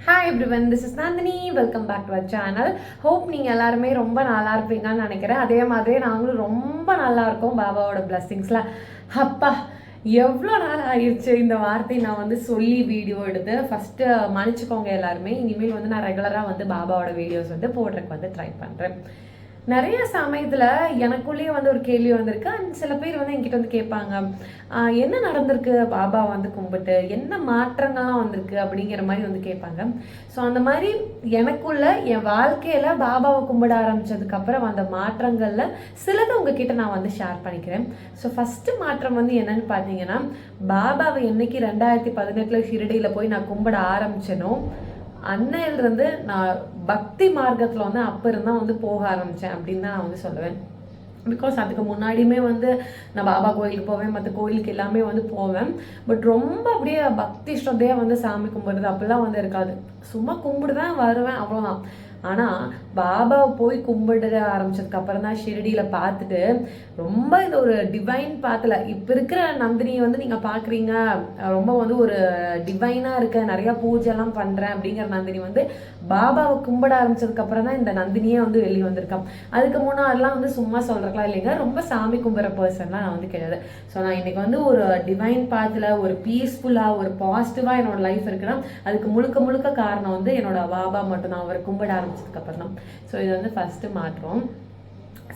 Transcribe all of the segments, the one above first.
Hi everyone, this is Nandini. Welcome back to our channel. Hope நீங்கள் எல்லாருமே ரொம்ப நல்லா இருப்பீங்கன்னு நினைக்கிறேன். அதே மாதிரி நாங்களும் ரொம்ப நல்லா இருக்கோம் பாபாவோட பிளஸ்ஸிங்ஸ்ல. அப்பா எவ்வளோ நாள் ஆயிடுச்சு இந்த வார்த்தை நான் சொல்லி வீடியோ எடுத்து. ஃபஸ்ட்டு மன்னிச்சுக்கோங்க எல்லாருமே. இனிமேல் நான் ரெகுலராக பாபாவோட வீடியோஸ் போடுறதுக்கு ட்ரை பண்ணுறேன். நிறைய சமயத்தில் எனக்குள்ளேயே ஒரு கேள்வி வந்திருக்கு. அண்ட் சில பேர் என்கிட்ட கேட்பாங்க, என்ன நடந்திருக்கு பாபா கும்பிட்டு, என்ன மாற்றங்கள்லாம் வந்திருக்கு அப்படிங்கிற மாதிரி கேட்பாங்க. ஸோ அந்த மாதிரி எனக்குள்ள என் வாழ்க்கையில் பாபாவை கும்பிட ஆரம்பித்ததுக்கப்புறம் அந்த மாற்றங்களில் சிலது உங்ககிட்ட நான் ஷேர் பண்ணிக்கிறேன். ஸோ ஃபஸ்ட்டு மாற்றம் என்னன்னு பார்த்தீங்கன்னா, பாபாவை என்னைக்கு 2018 ஷிரடியில் போய் நான் கும்பிட ஆரம்பிச்சேனோ அன்னையிலிருந்து நான் பக்தி மார்க்கத்தில் அப்போ இருந்தால் போக ஆரம்பித்தேன் அப்படின்னு தான் நான் சொல்லுவேன். பிகாஸ் அதுக்கு முன்னாடியுமே நான் பாபா கோயிலுக்கு போவேன், மற்ற கோயிலுக்கு எல்லாமே போவேன். பட் ரொம்ப அப்படியே பக்தி ஸ்ரத்தையாக சாமி கும்பிடுறது அப்படிலாம் இருக்காது. சும்மா கும்பிடுவேன், வருவேன், அவ்வளோதான். ஆனால் பாபாவை போய் கும்பிட ஆரம்பிச்சதுக்கு அப்புறம் தான் ஷிரடியில் பார்த்துட்டு ரொம்ப இந்த ஒரு டிவைன் பாத்தில் இப்போ இருக்கிற நந்தினியை நீங்கள் பார்க்குறீங்க, ரொம்ப ஒரு டிவைனாக இருக்க, நிறையா பூஜைலாம் பண்ணுறேன் அப்படிங்கிற நந்தினி பாபாவை கும்பிட ஆரம்பிச்சதுக்கப்புறம் தான் இந்த நந்தினியே வெளியே வந்திருக்கான். அதுக்கு முன்னாடிலாம் சும்மா சொல்கிறக்கலாம் இல்லைங்க, ரொம்ப சாமி கும்பிட்ற பர்சன்லாம் நான் கிடையாது. ஸோ நான் இன்னைக்கு ஒரு டிவைன் பாத்தில் ஒரு பீஸ்ஃபுல்லாக ஒரு பாசிட்டிவாக என்னோட லைஃப் இருக்குன்னா அதுக்கு முழுக்க முழுக்க காரணம் என்னோட பாபா மட்டும்தான். அவர் கும்பிட ஆரம்பிச்சதுக்கப்புறம் தான். ஸோ இது ஃபஸ்ட்டு மாற்றம்.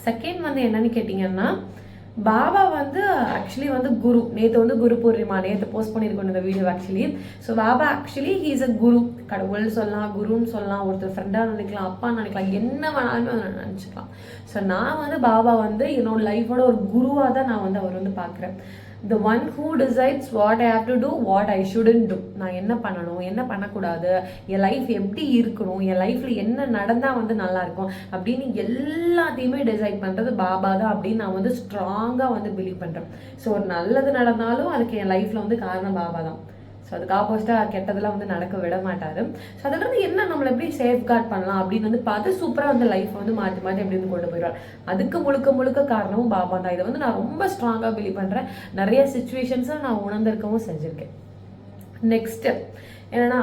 செகண்ட் என்னன்னு கேட்டிங்கன்னா, பாபா ஆக்சுவலி குரு. நேற்று குரு பூர்ணிமா, நேற்று போஸ்ட் பண்ணியிருக்கோம் இந்த video actually. So Baba actually he's a guru. கடவுள் சொல்லலாம், குருன்னு சொல்லலாம், ஒருத்தர் ஃப்ரெண்டாக நினைக்கலாம், அப்பான்னு நினைக்கலாம், என்ன வேணாலுமே நினச்சிக்கலாம். ஸோ நான் பாபா என்னோட லைஃபோட ஒரு குருவாக தான் நான் அவர் பார்க்குறேன். the one who decides what I have to do, what I shouldn't do. நான் என்ன பண்ணணும், என்ன பண்ணக்கூடாது, என் லைஃப் எப்படி இருக்கணும், என் லைஃப்பில் என்ன நடந்தால் நல்லா இருக்கும் அப்படின்னு எல்லாத்தையுமே டிசைட் பண்ணுறது பாபா தான் அப்படின்னு நான் ஸ்ட்ராங்காக பிலீவ் பண்ணுறேன். ஸோ ஒரு நல்லது நடந்தாலும் அதுக்கு என் லைஃப்பில் காரணம் பாபா தான். ஸோ அதுக்கு ஆப்போசிட்டாக கெட்டதெல்லாம் நடக்க விட மாட்டார். ஸோ அதில் என்ன நம்மளை எப்படி சேஃப்கார்ட் பண்ணலாம் அப்படின்னு பார்த்து சூப்பராக லைஃப்பை மாற்றி மாற்றி எப்படி கொண்டு போயிடுவார். அதுக்கு முழுக்க முழுக்க காரணமும் பாபா தான். இதை நான் ரொம்ப ஸ்ட்ராங்காக பிலீவ் பண்ணுறேன். நிறைய சுச்சுவேஷன்ஸை நான் உணர்ந்திருக்கவும் செஞ்சுருக்கேன். நெக்ஸ்ட்டு என்னென்னா,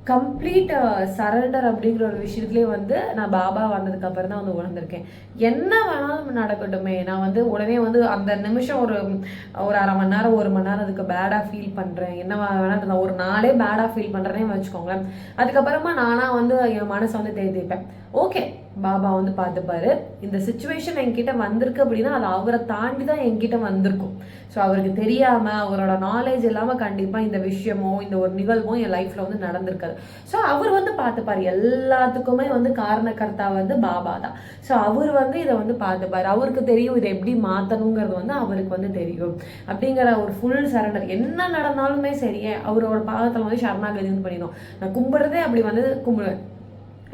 கம்ப்ளீட் சரண்டர் அப்படிங்கிற ஒரு விஷயத்துலேயே நான் பாபா வந்ததுக்கு அப்புறம் தான் உணர்ந்திருக்கேன். என்ன வேணாலும் நடக்கட்டுமே, நான் உடனே அந்த நிமிஷம் ஒரு அரை மணி நேரம் 1 மணி நேரம் அதுக்கு பேடாக ஃபீல் பண்ணுறேன், என்ன வேணாலும் நான் ஒரு நாளே பேடாக ஃபீல் பண்ணுறேன்னே வச்சுக்கோங்களேன். அதுக்கப்புறமா நானாக என் மனசை தேய்ப்பேன். ஓகே, பாபா பார்த்துப்பாரு. இந்த சுச்சுவேஷன் என்கிட்ட வந்திருக்கு அப்படின்னா அது அவரை தாண்டி தான் என்கிட்ட வந்திருக்கும். ஸோ அவருக்கு தெரியாமல், அவரோட நாலேஜ் இல்லாமல் கண்டிப்பாக இந்த விஷயமோ இந்த ஒரு நிகழ்வோ என் லைஃப்பில் நடந்திருக்காது. ஸோ அவர் பார்த்துப்பாரு. எல்லாத்துக்குமே காரணக்கர்த்தா பாபா தான். ஸோ அவர் இதை பார்த்துப்பாரு. அவருக்கு தெரியும் இதை எப்படி மாற்றணுங்கிறது அவருக்கு தெரியும். அப்படிங்கிற ஒரு ஃபுல் சரண்டர். என்ன நடந்தாலுமே சரியே அவரோட பாகத்தில் சரணாகதி பண்ணிடும். நான் கும்பிட்றதே அப்படி கும்பிடுவேன்.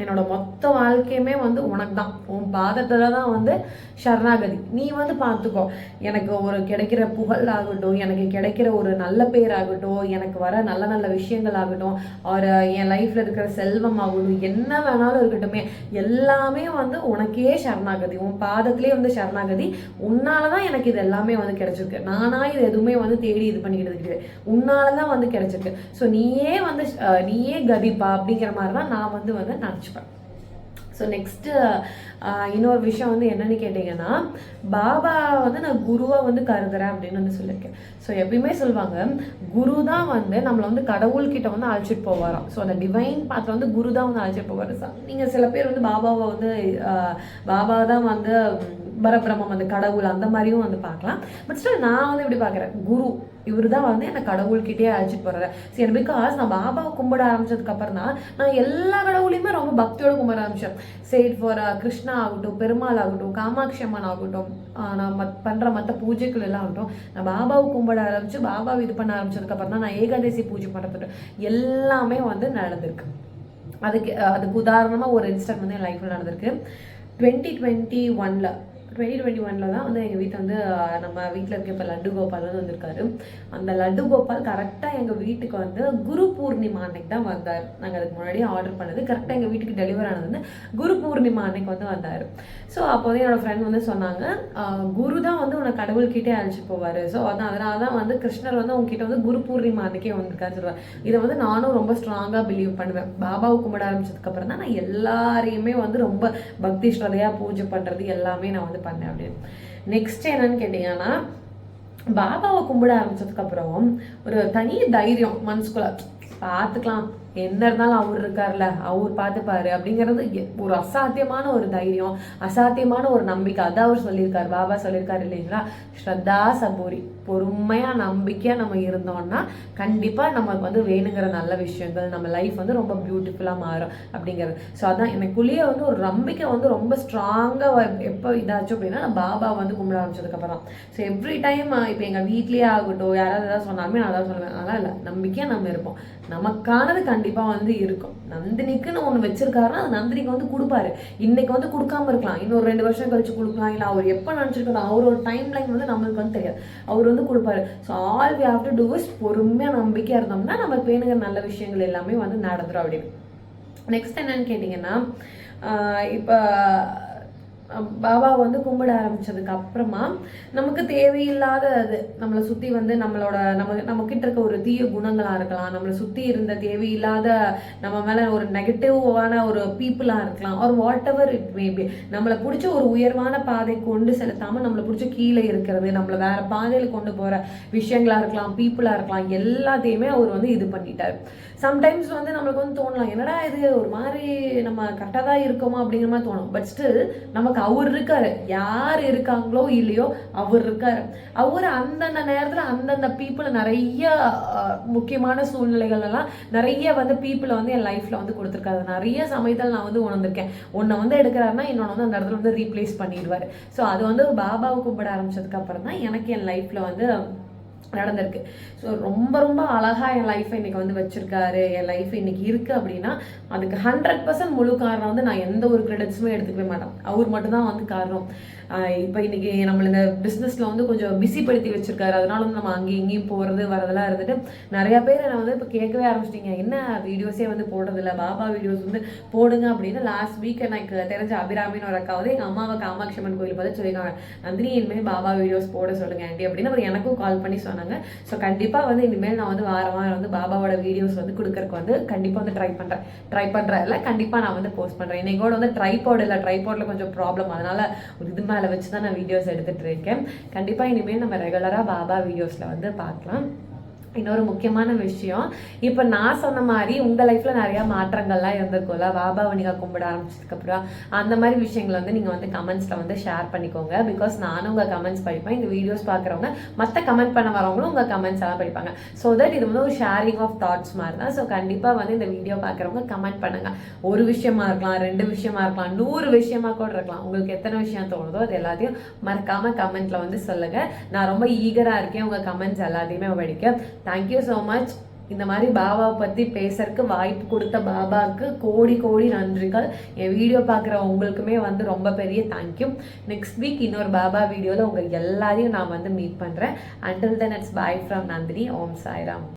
என்னோட மொத்த வாழ்க்கையுமே உனக்கு தான், உன் பாதத்தில் தான் சரணாகதி. நீ பார்த்துக்கோ, எனக்கு ஒரு கிடைக்கிற புகழ் ஆகட்டும், எனக்கு கிடைக்கிற ஒரு நல்ல பேர் ஆகட்டும், எனக்கு வர நல்ல நல்ல விஷயங்கள் ஆகட்டும், ஒரு என் லைஃப்பில் இருக்கிற செல்வம் ஆகட்டும், என்ன வேணாலும் இருக்கட்டுமே, எல்லாமே உனக்கே சரணாகதி. உன் பாதத்திலே சரணாகதி. உன்னால தான் எனக்கு இது எல்லாமே கிடைச்சிருக்கு. நானா இது எதுவுமே தேடி இது பண்ணிக்கிட்டு உன்னால தான் கிடைச்சிருக்கு. ஸோ நீயே கதிப்பா அப்படிங்கிற மாதிரி தான் நான் நினச்சேன். ஸோ நெக்ஸ்ட்டு இன்னொரு விஷயம் என்னன்னு கேட்டிங்கன்னா, பாபா நான் குருவாக கருதுறேன் அப்படின்னு சொல்லியிருக்கேன். ஸோ எப்பயுமே சொல்லுவாங்க, குரு தான் நம்மளை கடவுள்கிட்ட அழைச்சிட்டு போவாராம். ஸோ அந்த டிவைன் பாத்தில் குரு தான் அழைச்சிட்டு போவார். நீங்கள் சில பேர் பாபாவை பாபா தான் பரபிரமம் கடவுள் அந்த மாதிரியும் பார்க்கலாம். பட் ஸ்டில் நான் இப்படி பார்க்குறேன், குரு இவர் தான் என்னை கடவுள்கிட்டே அழைச்சிட்டு போகிறாரு. சரி, பிகாஸ் நான் பாபாவை கும்பிட ஆரம்பிச்சதுக்கு அப்புறம் தான் நான் எல்லா கடவுளையுமே ரொம்ப பக்தியோட கும்பிட ஆரம்பிச்சேன். சேட் ஃபார் கிருஷ்ணா ஆகட்டும், பெருமாள் ஆகட்டும், காமாட்சி அம்மன் ஆகட்டும், நான் பண்ணுற மற்ற பூஜைகள் எல்லாம் ஆகட்டும், நான் பாபாவை கும்பிட ஆரம்பிச்சு பாபாவை இது பண்ண ஆரம்பிச்சதுக்கப்புறம் தான் நான் ஏகாதசி பூஜை பண்ணுறது எல்லாமே நடந்திருக்கு. அதுக்கு உதாரணமாக ஒரு இன்ஸ்டன்ட் என் லைஃப்பில் நடந்திருக்கு. 2021 2021 தான் வந்து எங்கள் வீட்டில் வந்து நம்ம வீட்டில் இருக்க இப்போ லட்டு கோபால் வந்து வந்திருக்காரு. அந்த லட்டு கோபால் கரெக்டாக எங்கள் வீட்டுக்கு வந்து குரு பூர்ணிமா அன்னைக்கு தான் வந்தார். நாங்கள் அதுக்கு முன்னாடியே ஆர்டர் பண்ணது கரெக்டாக எங்கள் வீட்டுக்கு டெலிவர் ஆனது வந்து குரு பூர்ணிமா அன்னைக்கு வந்து வந்தார். ஸோ அப்போதே என்னோடய ஃப்ரெண்ட் வந்து சொன்னாங்க, குரு தான் வந்து உன்னை கடவுள்கிட்டே அழைச்சிட்டு போவார். ஸோ அதனால தான் வந்து கிருஷ்ணர் வந்து உங்ககிட்ட வந்து குரு பூர்ணிமா அன்னைக்கே வந்திருக்காருன்னு சொல்லுவார். இதை வந்து நானும் ரொம்ப ஸ்ட்ராங்காக பிலீவ் பண்ணுவேன். பாபாவை கும்பிட ஆரம்பிச்சதுக்கப்புறம் தான் நான் எல்லாரையுமே வந்து ரொம்ப பக்தி ஸ்ரதையாக பூஜை பண்ணுறது எல்லாமே நான் வந்து பண்ணேன் அப்படின்னு. நெக்ஸ்ட் என்னன்னு கேட்டிங்கன்னா, பாபாவை கும்பிட ஆரம்பிச்சதுக்கப்புறம் ஒரு தனி தைரியம் மனசுக்குள்ள, பார்த்துக்கலாம் என்ன இருந்தாலும் அவர் இருக்கார்ல, அவர் பார்த்துப்பாரு அப்படிங்கிறது ஒரு அசாத்தியமான ஒரு தைரியம், அசாத்தியமான ஒரு நம்பிக்கை. அதான் அவர் சொல்லியிருக்காரு, பாபா சொல்லியிருக்காரு இல்லைங்களா, ஸ்ரத்தா சபூரி, பொறுமையாக நம்பிக்கையாக நம்ம இருந்தோம்னா கண்டிப்பாக நமக்கு வந்து வேணுங்கிற நல்ல விஷயங்கள் நம்ம லைஃப் வந்து ரொம்ப பியூட்டிஃபுல்லாக மாறும் அப்படிங்கிறது. ஸோ அதான் எனக்குள்ளேயே வந்து ஒரு நம்பிக்கை வந்து ரொம்ப ஸ்ட்ராங்காக எப்போ இதாச்சும் அப்படின்னா நான் பாபா வந்து கும்பிட ஆரம்பிச்சதுக்கப்புறம். ஸோ எவ்ரி டைம் இப்போ எங்கள் வீட்லேயே ஆகட்டும் யாராவது எதாவது சொன்னாலுமே நான் அதான் சொல்லுவேன், அதெல்லாம் இல்லை, நம்பிக்கையாக நம்ம இருப்போம், நமக்கானது கண்டிப்பாக வந்து இருக்கும். நந்தினிக்குன்னு ஒன்று வச்சிருக்காருன்னா அது நந்தினிக்கு வந்து கொடுப்பாரு. இன்னைக்கு வந்து கொடுக்காம இருக்கலாம், இன்னொரு 2 வருஷம் கழிச்சு கொடுக்கலாம், இல்லை அவர் எப்போ நினச்சிருக்கணும், அவரோட டைம் லைன் வந்து நம்மளுக்கு வந்து தெரியாது, அவர் வந்து கொடுப்பாரு. So all we have to do is பொறுமையாக நம்பிக்கையாக இருந்தோம்னா நமக்கு வேணுங்கிற நல்ல விஷயங்கள் எல்லாமே வந்து நடந்துடும் அப்படின்னு. நெக்ஸ்ட் என்னன்னு கேட்டிங்கன்னா, இப்போ பாபா வந்து கும்பிட ஆரம்பிச்சதுக்கு அப்புறமா நமக்கு தேவையில்லாத அது நம்மளை சுற்றி வந்து நம்ம கிட்ட இருக்க ஒரு தீய குணங்களாக இருக்கலாம், நம்மளை சுற்றி இருந்த தேவையில்லாத நம்ம மேலே ஒரு நெகட்டிவான ஒரு பீப்புளாக இருக்கலாம், ஒரு வாட் எவர் இட் மேபி, நம்மளை பிடிச்ச ஒரு உயர்வான பாதை கொண்டு செலுத்தாமல் நம்மளை பிடிச்ச கீழே இருக்கிறது, நம்மளை வேற பாதையில் கொண்டு போகிற விஷயங்களாக இருக்கலாம், பீப்புளாக இருக்கலாம், எல்லாத்தையுமே அவர் வந்து இது பண்ணிட்டார். சம்டைம்ஸ் வந்து நம்மளுக்கு வந்து தோணலாம், என்னடா இது ஒரு மாதிரி நம்ம கரெக்டாக தான் இருக்கோமா அப்படிங்கிற மாதிரி தோணும். பட் ஸ்டில் நமக்கு அவர் இருக்காரு, யார் இருக்காங்களோ இல்லையோ அவர் இருக்காரு. அவர் அந்தந்த நேரத்தில் அந்தந்த பீப்புளை நிறைய முக்கியமான சூழ்நிலைகள் எல்லாம் நிறைய வந்து பீப்புளை வந்து என் லைஃப்ல வந்து கொடுத்துருக்காரு. நிறைய சமயத்தில் நான் வந்து உணர்ந்திருக்கேன், ஒன்றை வந்து எடுக்கிறாருன்னா இன்னொன்று வந்து அந்த இடத்துல வந்து ரீப்ளேஸ் பண்ணிடுவார். ஸோ அது வந்து பாபாவை கும்பிட ஆரம்பிச்சதுக்கு அப்புறம் தான் எனக்கு என் லைஃப்ல வந்து நடந்திருக்கு. ஸோ ரொம்ப ரொம்ப அழகாக என் லைஃப்பை இன்னைக்கு வந்து வச்சிருக்காரு, என் லைஃப் இன்னைக்கு இருக்கு அப்படின்னா அதுக்கு 100% முழு காரணம் வந்து நான் எந்த ஒரு கிரெடிட்ஸுமே எடுத்துக்கவே மாட்டேன், அவர் மட்டும்தான் வந்து காரணம். இப்போ இன்னைக்கு நம்மள இந்த பிஸ்னஸில் வந்து கொஞ்சம் பிஸிப்படுத்தி வச்சிருக்காரு, அதனால வந்து நம்ம அங்கேயும் இங்கேயும் போகிறது வரதெல்லாம் இருந்துட்டு நிறையா பேர் நான் வந்து இப்போ கேட்கவே ஆரம்பிச்சிட்டிங்க, என்ன வீடியோஸே வந்து போடுறதில்ல, பாபா வீடியோஸ் வந்து போடுங்க அப்படின்னு. லாஸ்ட் வீக் எனக்கு தெரிஞ்ச அபிராமின்னு ஒரு அக்கா வந்து எங்கள் அம்மாவை காமாட்சி அம்மன் கோயில் பார்த்து சொல்லியிருக்காங்க, நந்தினி இனிமேல் பாபா வீடியோஸ் போட சொல்லுங்க ஆண்டி அப்படின்னு. அப்புறம் எனக்கும் கால் பண்ணி சொன்னாங்க. ஸோ கண்டிப்பாக வந்து இனிமேல் நான் வந்து வாரம் வந்து பாபாவோட வீடியோஸ் வந்து கொடுக்கறக்கு வந்து கண்டிப்பாக வந்து ட்ரை பண்ணுறேன் இல்லை கண்டிப்பாக நான் வந்து போஸ்ட் பண்ணுறேன். இன்னைக்கோட வந்து ட்ரைபாடில் கொஞ்சம் ப்ராப்ளம், அதனால ஒரு இது மேலே வச்சு தான் நான் வீடியோஸ் எடுத்துகிட்டு இருக்கேன். கண்டிப்பாக இனிமேல் நம்ம ரெகுலராக பாபா வீடியோஸில் வந்து பார்க்கலாம். இன்னொரு முக்கியமான விஷயம், இப்போ நான் சொன்ன மாதிரி உங்கள் லைஃப்பில் நிறையா மாற்றங்கள்லாம் இருந்திருக்கும்ல, பாபாவை நீங்கள் கும்பிட ஆரம்பிச்சதுக்கப்புறம் அந்த மாதிரி விஷயங்களை வந்து நீங்கள் வந்து கமெண்ட்ஸில் வந்து ஷேர் பண்ணிக்கோங்க. பிகாஸ் நானும் உங்கள் கமெண்ட்ஸ் படிப்பேன், இந்த வீடியோஸ் பார்க்குறவங்க மற்ற கமெண்ட் பண்ண வரவங்களும் உங்கள் கமெண்ட்ஸ் எல்லாம் படிப்பாங்க. ஸோ தட் இது வந்து ஒரு ஷேரிங் ஆஃப் தாட்ஸ் மாதிரி தான். ஸோ கண்டிப்பாக வந்து இந்த வீடியோ பார்க்குறவங்க கமெண்ட் பண்ணுங்கள். ஒரு விஷயமா இருக்கலாம், 2 விஷயமா இருக்கலாம், 100 விஷயமா கூட இருக்கலாம், உங்களுக்கு எத்தனை விஷயம் தோணுதோ அது எல்லாத்தையும் மறக்காமல் கமெண்ட்டில் வந்து சொல்லுங்கள். நான் ரொம்ப ஈகராக இருக்கேன் உங்கள் கமெண்ட்ஸ் எல்லாத்தையுமே படிக்க. Thank you so much. இந்த மாதிரி பாபாவை பற்றி பேசுறதுக்கு வாய்ப்பு கொடுத்த பாபாவுக்கு கோடி கோடி நன்றிகள். என் வீடியோ பார்க்குற உங்களுக்குமே வந்து ரொம்ப பெரிய தேங்க்யூ. நெக்ஸ்ட் வீக் இன்னொரு பாபா வீடியோவில் உங்கள் எல்லாரையும் நான் வந்து மீட் பண்ணுறேன். Until then it's bye from Nandini. Om Sairam.